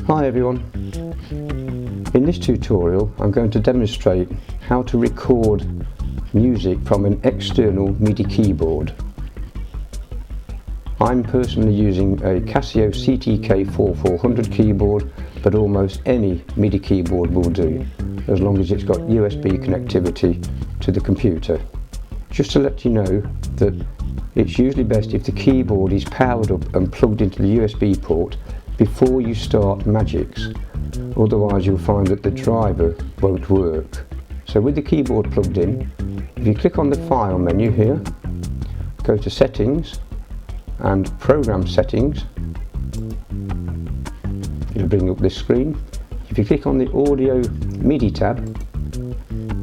Hi everyone. In this tutorial I'm going to demonstrate how to record music from an external MIDI keyboard. I'm personally using a Casio CTK 4400 keyboard, but almost any MIDI keyboard will do, as long as it's got USB connectivity to the computer. Just to let you know that it's usually best if the keyboard is powered up and plugged into the USB port before you start Magix, otherwise you'll find that the driver won't work. So with the keyboard plugged in, if you click on the File menu here, go to Settings and Program Settings, it'll bring up this screen. If you click on the Audio MIDI tab,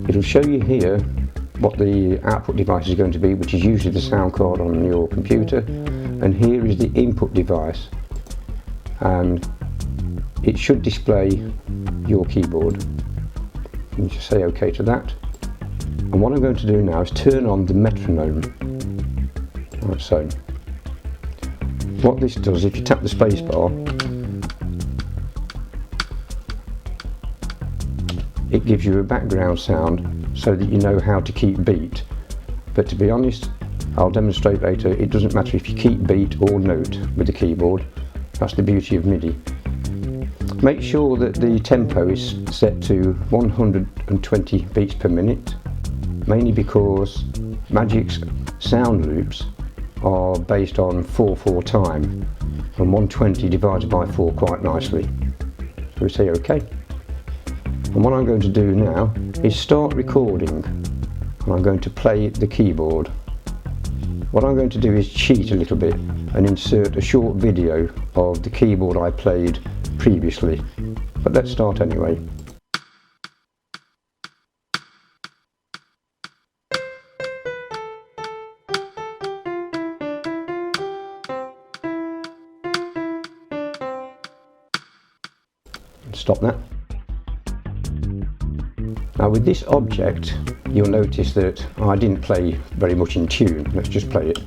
it'll show you here what the output device is going to be, which is usually the sound card on your computer, and here is the input device, and it should display your keyboard. You just say OK to that, and what I'm going to do now is turn on the metronome. Like so. What this does, if you tap the space bar, it gives you a background sound so that you know how to keep beat. But to be honest, I'll demonstrate later, it doesn't matter if you keep beat or note with the keyboard. That's the beauty of MIDI. Make sure that the tempo is set to 120 beats per minute, mainly because Magix sound loops are based on 4/4 time, and 120 divided by 4 quite nicely. So we say OK. And what I'm going to do now is start recording, and I'm going to play the keyboard. What I'm going to do is cheat a little bit and insert a short video of the keyboard I played previously. But let's start anyway. Stop that. Now with this object, you'll notice that I didn't play very much in tune. Let's just play it.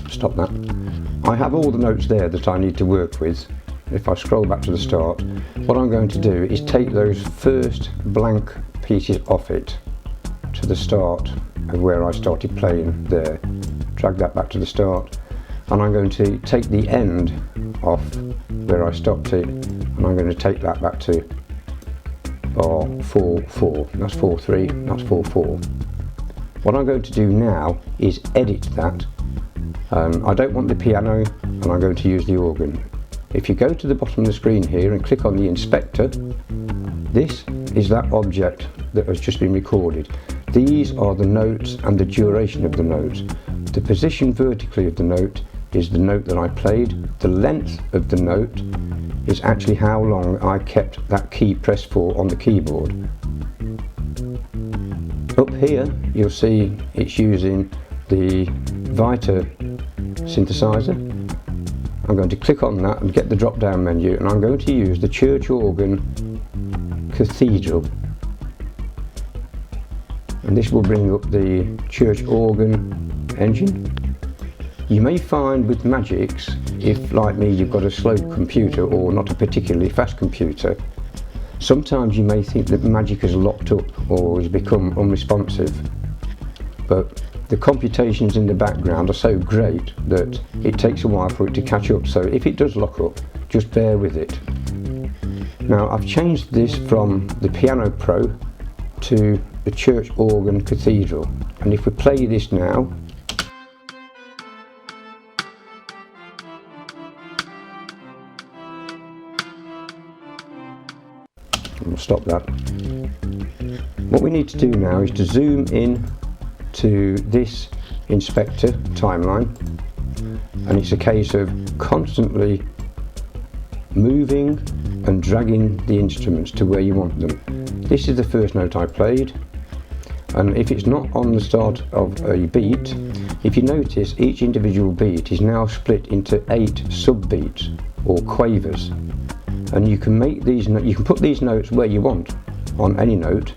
Stop that. I have all the notes there that I need to work with. If I scroll back to the start, what I'm going to do is take those first blank pieces off it to the start of where I started playing there. Drag that back to the start, and I'm going to take the end off where I stopped it, and I'm going to take that back to bar 4/4. That's 4/3, that's 4/4. What I'm going to do now is edit that. I don't want the piano, and I'm going to use the organ. If you go to the bottom of the screen here and click on the inspector, this is that object that has just been recorded. These are the notes and the duration of the notes. The position vertically of the note is the note that I played. The length of the note is actually how long I kept that key pressed for on the keyboard. Up here you'll see it's using the Vita synthesizer. I'm going to click on that and get the drop down menu, and I'm going to use the church organ Cathedral, and this will bring up the church organ engine. You may find with Magix, if like me you've got a slow computer or not a particularly fast computer, sometimes you may think that Magix is locked up or has become unresponsive, but the computations in the background are so great that it takes a while for it to catch up, so if it does lock up, just bear with it. Now I've changed this from the Piano Pro to the Church Organ Cathedral, and if we play this now, we'll stop that. What we need to do now is to zoom in to this inspector timeline, and it's a case of constantly moving and dragging the instruments to where you want them. This is the first note I played, and if it's not on the start of a beat, if you notice each individual beat is now split into 8 sub-beats or quavers. and you can make these, you can put these notes where you want on any note,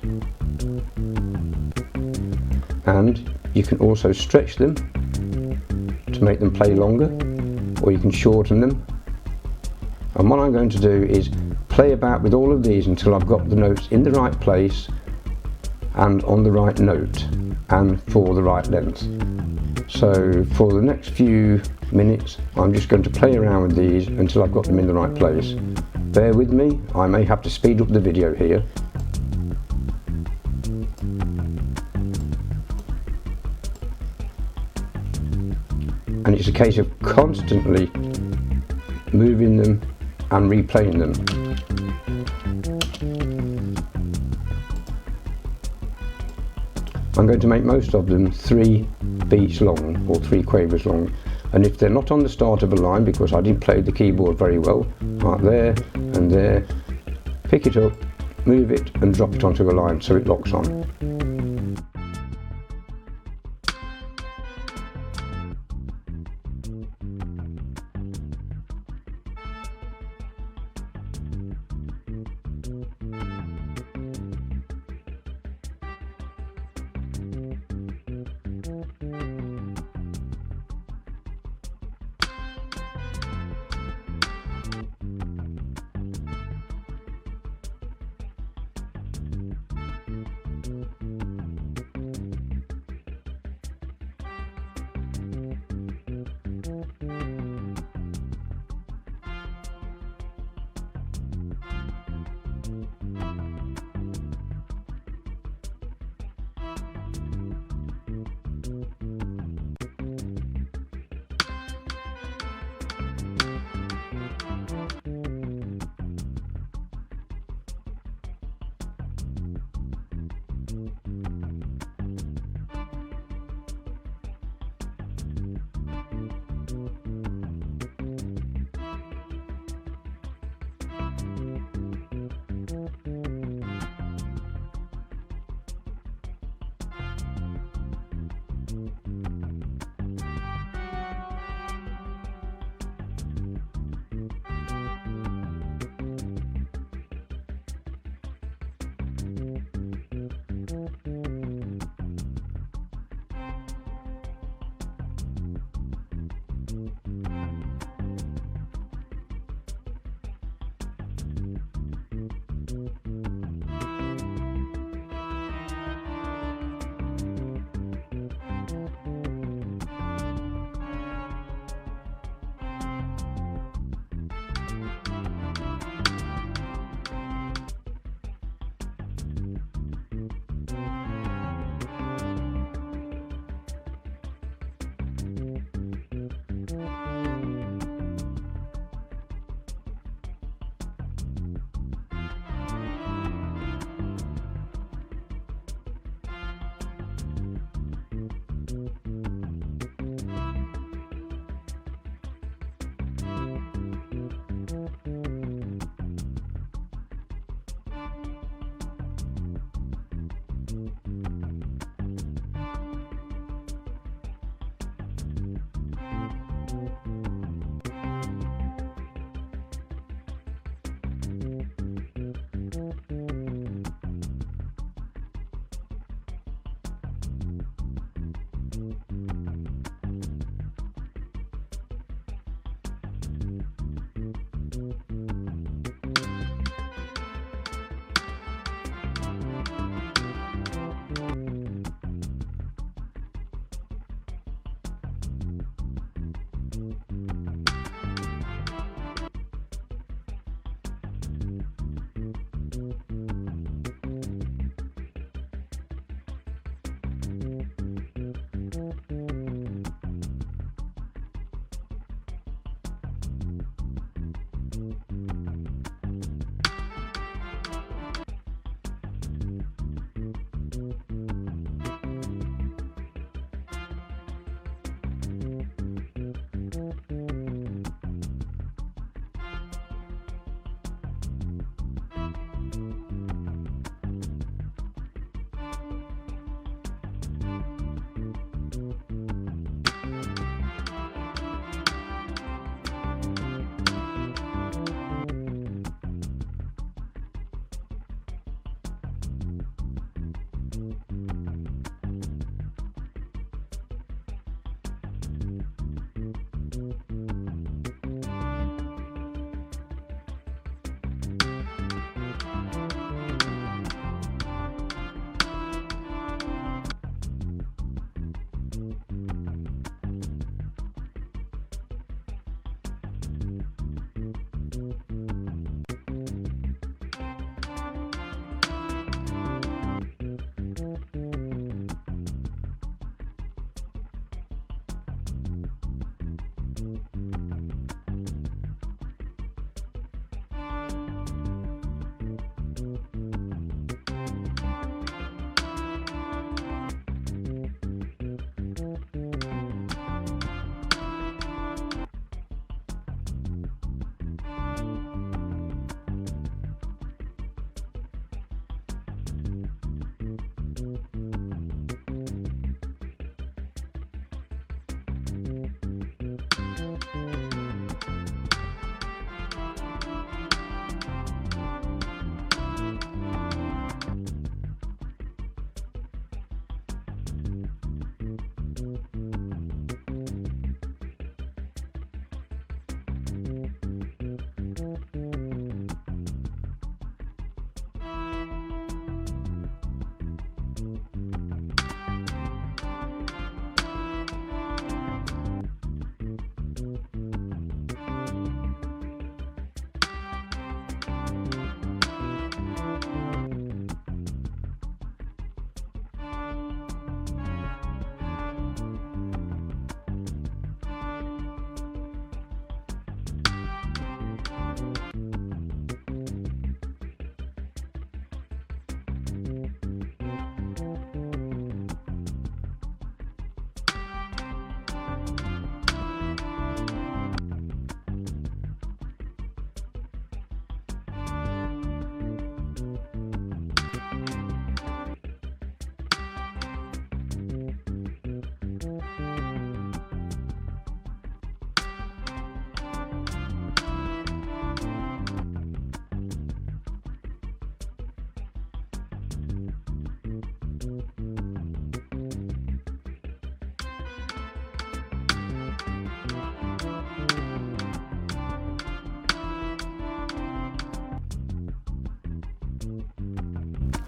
and you can also stretch them to make them play longer, or you can shorten them. And what I'm going to do is play about with all of these until I've got the notes in the right place and on the right note and for the right length. So for the next few minutes I'm just going to play around with these until I've got them in the right place. Bear with me, I may have to speed up the video here. And it's a case of constantly moving them and replaying them. I'm going to make most of them 3 beats long, or 3 quavers long, and if they're not on the start of a line because I didn't play the keyboard very well, right there and there, pick it up, move it and drop it onto a line so it locks on.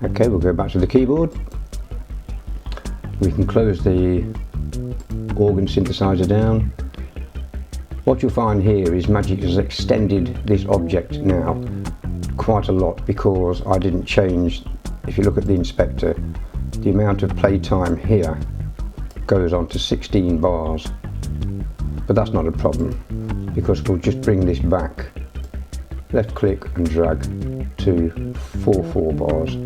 Okay, we'll go back to the keyboard. We can close the organ synthesizer down. What you'll find here is Magix has extended this object now quite a lot because I didn't change. If you look at the inspector, the amount of play time here goes on to 16 bars, but that's not a problem because we'll just bring this back, left click and drag to 4 bars,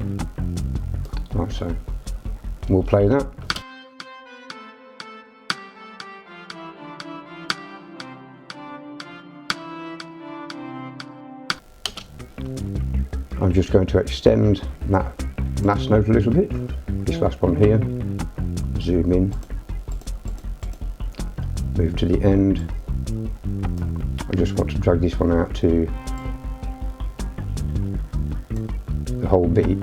like so. We'll play that. I'm just going to extend that last note a little bit, this last one here, zoom in, move to the end. I just want to drag this one out to the whole beat.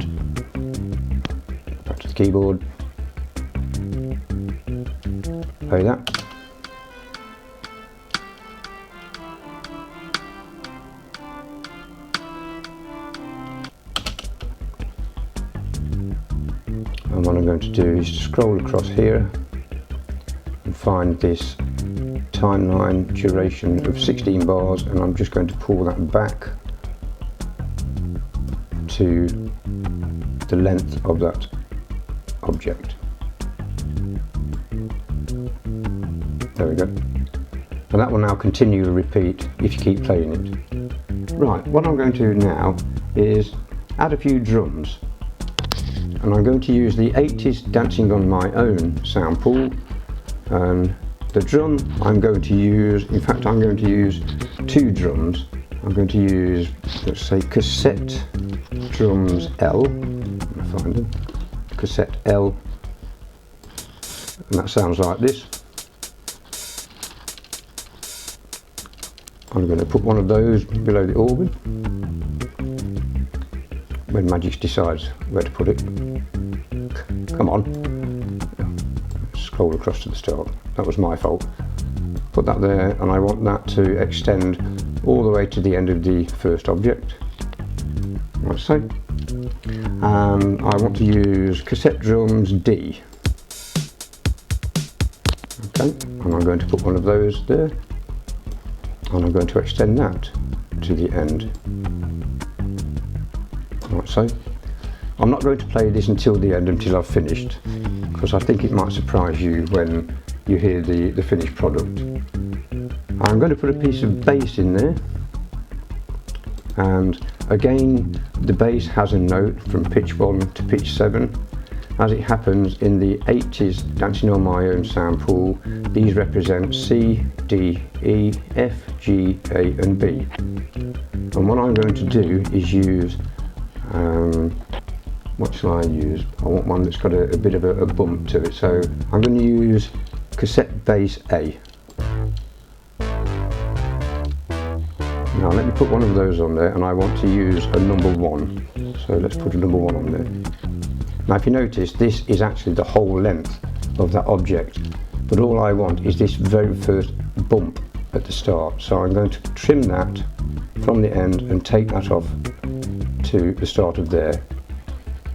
Back to the keyboard, play that. And what I'm going to do is scroll across here and find this timeline duration of 16 bars, and I'm just going to pull that back to the length of that object. There we go. And that will now continue to repeat if you keep playing it. Right, what I'm going to do now is add a few drums. And I'm going to use the 80s Dancing on My Own sound pool, and the drum I'm going to use, in fact I'm going to use 2 drums. I'm going to use, let's say, cassette drums L, I'm going to find them, cassette L, and that sounds like this. I'm going to put one of those below the organ when Magix decides where to put it. Come on, scroll across to the start, that was my fault. Put that there, and I want that to extend all the way to the end of the first object, like so. And I want to use cassette drums D. Okay, and I'm going to put one of those there, and I'm going to extend that to the end, like so. I'm not going to play this until the end, until I've finished, because I think it might surprise you when you hear the finished product. I'm going to put a piece of bass in there, and again the bass has a note from pitch 1 to pitch 7. As it happens in the 80s Dancing on My Own sound pool, these represent C, D, E, F, G, A and B. And what I'm going to do is use, what shall I use? I want one that's got a bit of a bump to it, so I'm going to use cassette bass A. Now let me put one of those on there, and I want to use a number 1. So let's put a number 1 on there. Now if you notice, this is actually the whole length of that object, but all I want is this very first bump at the start. So I'm going to trim that from the end and take that off to the start of there,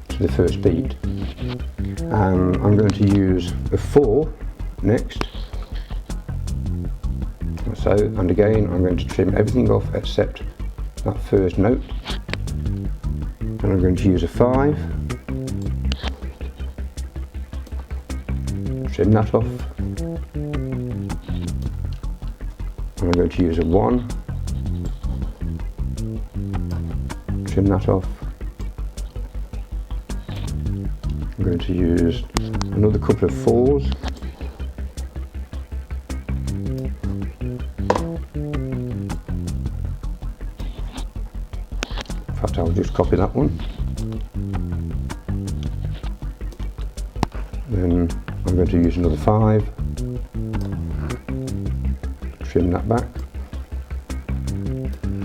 to the first beat. And I'm going to use a 4 next. So, and again I'm going to trim everything off except that first note. And I'm going to use a 5. Trim that off. And I'm going to use a 1. Trim that off. I'm going to use another couple of 4s. In fact, I'll just copy that one. Then I'm going to use another 5. Trim that back.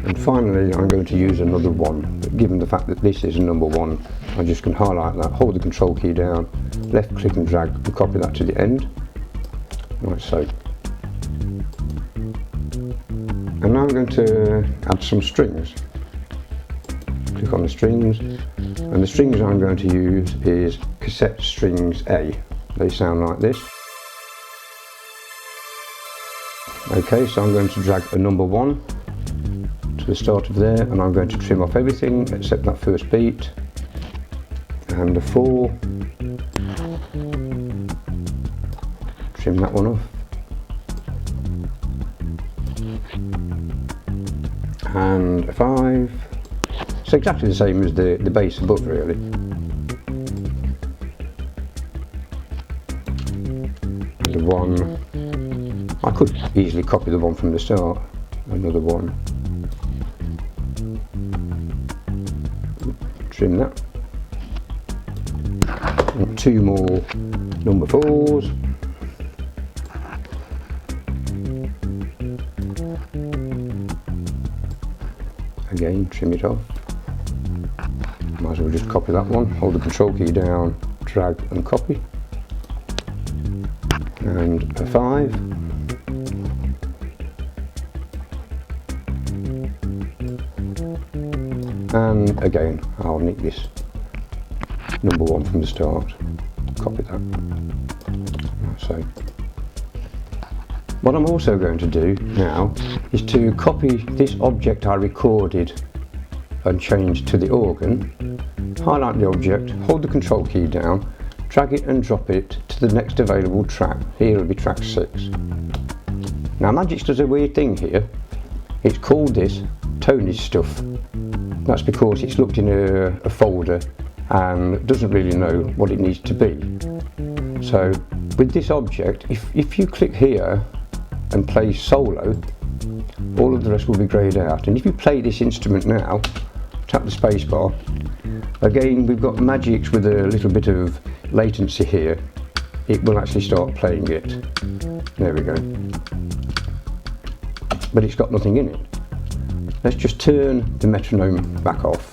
And finally, I'm going to use another 1. But given the fact that this is a number 1, I just can highlight that, hold the control key down, left click and drag, and copy that to the end, like so. And now I'm going to add some strings. Click on the strings, and the strings I'm going to use is cassette strings A. They sound like this. Okay, so I'm going to drag a number 1 to the start of there, and I'm going to trim off everything except that first beat and the 4. Trim that one off. And a 5. It's exactly the same as the bass above, really. And the 1. I could easily copy the 1 from the start. Another 1. Trim that. And 2 more number 4s. Again, trim it off. Might as well just copy that one. Hold the control key down, drag and copy. And a 5. And again, I'll nick this number 1 from the start. Copy that. So, what I'm also going to do now is to copy this object I recorded and change to the organ, highlight the object, hold the control key down, drag it and drop it to the next available track. Here will be track 6. Now Magix does a weird thing here. It's called this Tony's stuff. That's because it's looked in a folder and doesn't really know what it needs to be. So with this object, if you click here and play solo, all of the rest will be greyed out. And if you play this instrument now, tap the space bar, again we've got Magix with a little bit of latency here. It will actually start playing it. There we go. But it's got nothing in it. Let's just turn the metronome back off.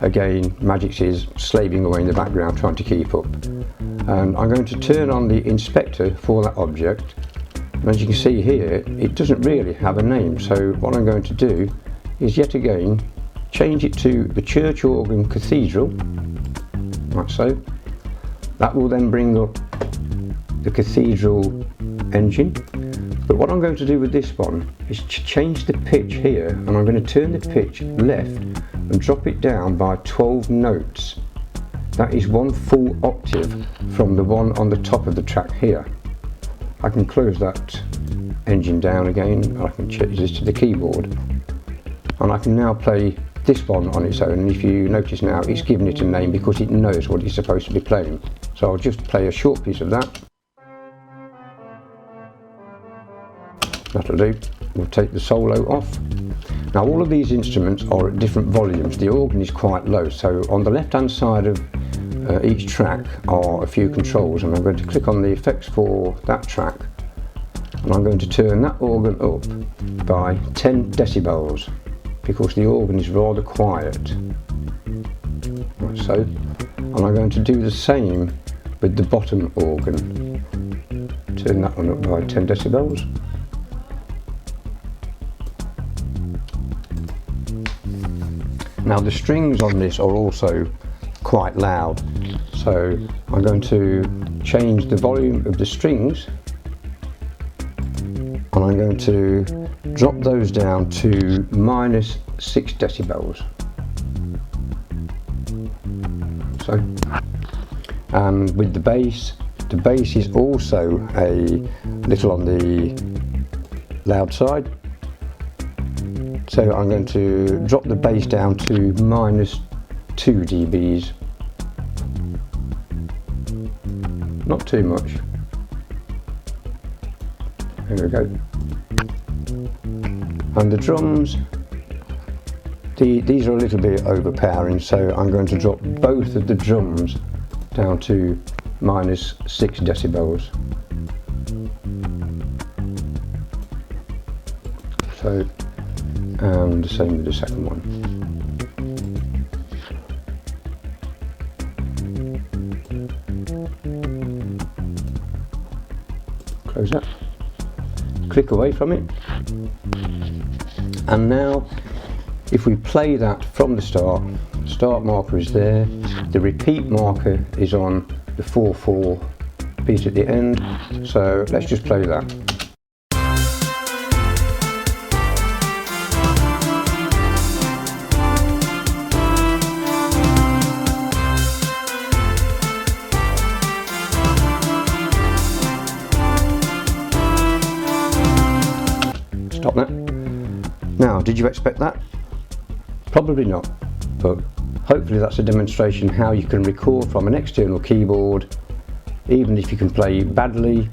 Again, Magix is slaving away in the background trying to keep up. And I'm going to turn on the inspector for that object. And as you can see here, it doesn't really have a name. So what I'm going to do is yet again change it to the church organ cathedral, like so. That will then bring up the cathedral engine. But what I'm going to do with this one is change the pitch here, and I'm going to turn the pitch left and drop it down by 12 notes. That is 1 full octave from the one on the top of the track here. I can close that engine down again, and I can change this to the keyboard. And I can now play this one on its own, and if you notice now, it's given it a name because it knows what it's supposed to be playing. So I'll just play a short piece of that. That'll do. We'll take the solo off. Now all of these instruments are at different volumes. The organ is quite low, so on the left hand side of each track are a few controls, and I'm going to click on the effects for that track, and I'm going to turn that organ up by 10 decibels because the organ is rather quiet, like so. And I'm going to do the same with the bottom organ. Turn that one up by 10 decibels. Now the strings on this are also quite loud, so I'm going to change the volume of the strings, and I'm going to drop those down to -6 decibels. So, and with the bass is also a little on the loud side. So I'm going to drop the bass down to -2 dBs. not too much. There we go. And the drums, these are a little bit overpowering, so I'm going to drop both of the drums down to -6 decibels. So, and the same with the second one. Close that. Click away from it. And now, if we play that from the start marker is there, the repeat marker is on the 4/4 beat at the end, so let's just play that. Stop that. Now, did you expect that? Probably not, but hopefully that's a demonstration how you can record from an external keyboard, even if you can play badly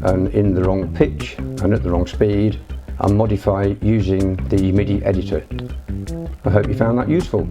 and in the wrong pitch and at the wrong speed, and modify using the MIDI editor. I hope you found that useful.